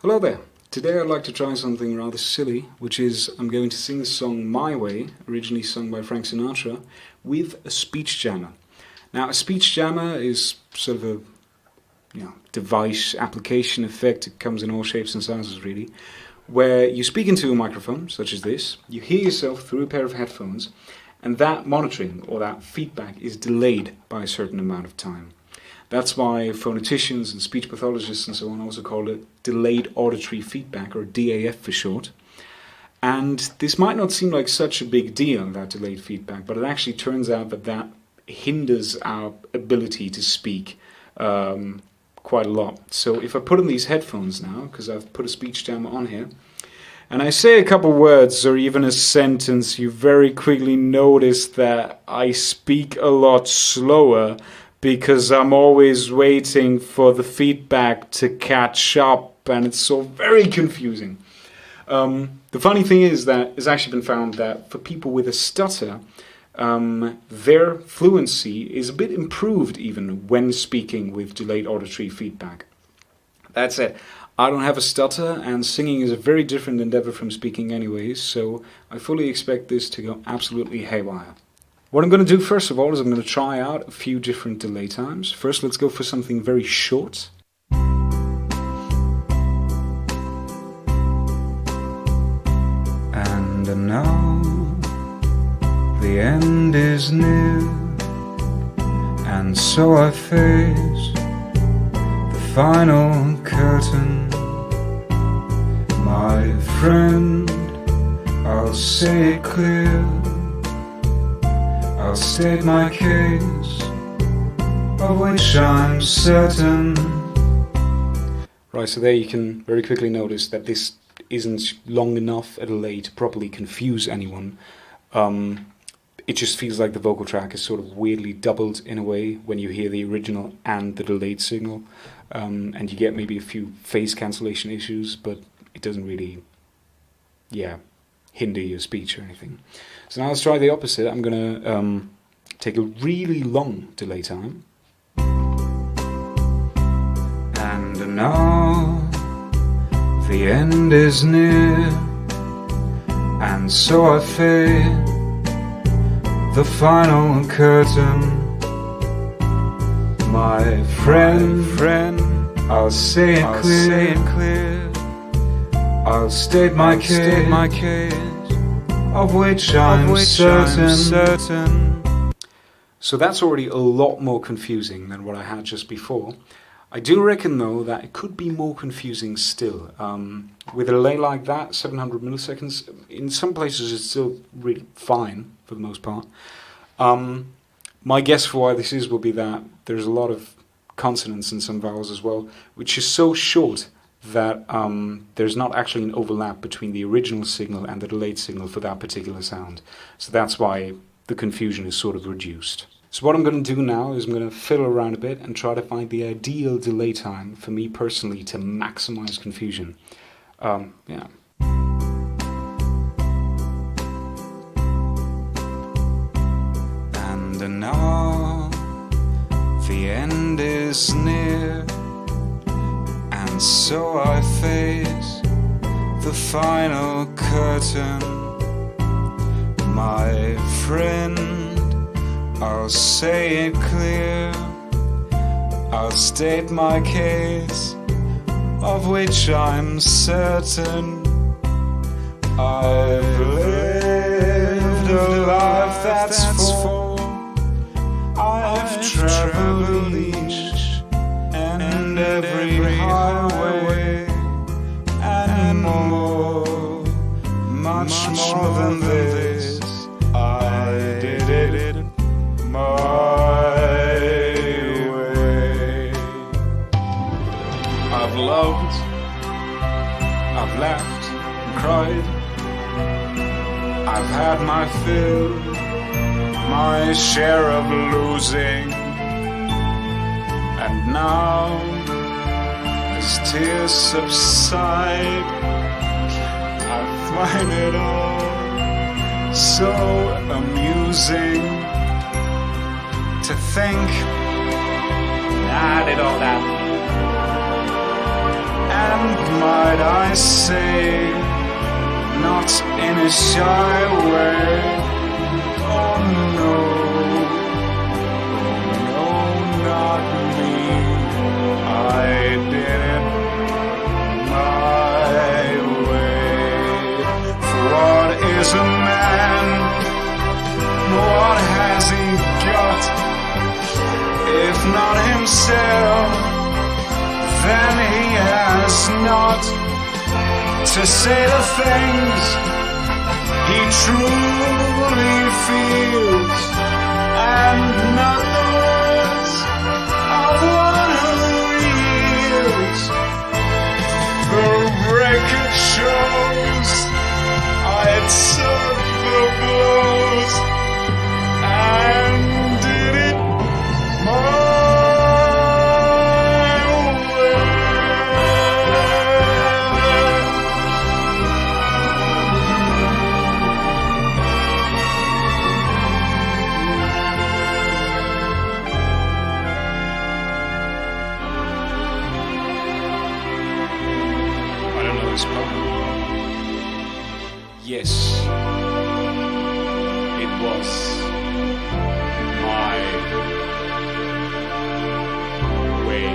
Hello there. Today I'd like to try something rather silly, which is I'm going to sing the song My Way, originally sung by Frank Sinatra, with a speech jammer. Now, a speech jammer is sort of a device, application, effect. It comes in all shapes and sizes, really, where you speak into a microphone, such as this, you hear yourself through a pair of headphones, and that monitoring or that feedback is delayed by a certain amount of time. That's why phoneticians and speech pathologists and so on also call it delayed auditory feedback, or DAF for short. And this might not seem like such a big deal, that delayed feedback, but it actually turns out that hinders our ability to speak quite a lot. So if I put on these headphones now, because I've put a speech jammer on here, and I say a couple words or even a sentence, you very quickly notice that I speak a lot slower, because I'm always waiting for the feedback to catch up, and it's so very confusing. The funny thing is that it's actually been found that for people with a stutter, their fluency is a bit improved even when speaking with delayed auditory feedback. That said, I don't have a stutter, and singing is a very different endeavor from speaking anyways, so I fully expect this to go absolutely haywire. What I'm going to do first of all is I'm going to try out a few different delay times. First, let's go for something very short. And now the end is near, and so I face the final curtain. My friend, I'll say it clear, I'll state my case, of which I'm certain. Right, so there you can very quickly notice that this isn't long enough a delay to properly confuse anyone. It just feels like the vocal track is sort of weirdly doubled in a way when you hear the original and the delayed signal. And you get maybe a few phase cancellation issues, but it doesn't really, hinder your speech or anything. So now let's try the opposite. I'm going to take a really long delay time. And now the end is near, and so I fade the final curtain. My friend, I'll say it clear, I'll state my case, of which I'm certain. So that's already a lot more confusing than what I had just before. I do reckon though that it could be more confusing still. With a delay like that, 700 milliseconds, in some places it's still really fine for the most part. My guess for why this is will be that there's a lot of consonants and some vowels as well, which is so short that there's not actually an overlap between the original signal and the delayed signal for that particular sound. So that's why the confusion is sort of reduced. So what I'm going to do now is I'm going to fiddle around a bit and try to find the ideal delay time for me personally to maximize confusion. And now the end is near, and so I face the final curtain. My friend, I'll say it clear, I'll state my case, of which I'm certain. I've lived a life that's full, I've traveled each and every highway, and more, much more than this. I did it my way. I've loved, I've laughed and cried, I've had my fill, my share of losing, and now as tears subside, I find it all so amusing to think I did all that and might I say, not in a shy way. Oh no, oh no, not me. I did it my way. For what is a man? What has he got? If not himself, then he has not to say the things he truly feels, and not the words of one who yields. The record shows I took the blows and did it my way. I don't know this part. Yes, it was my way.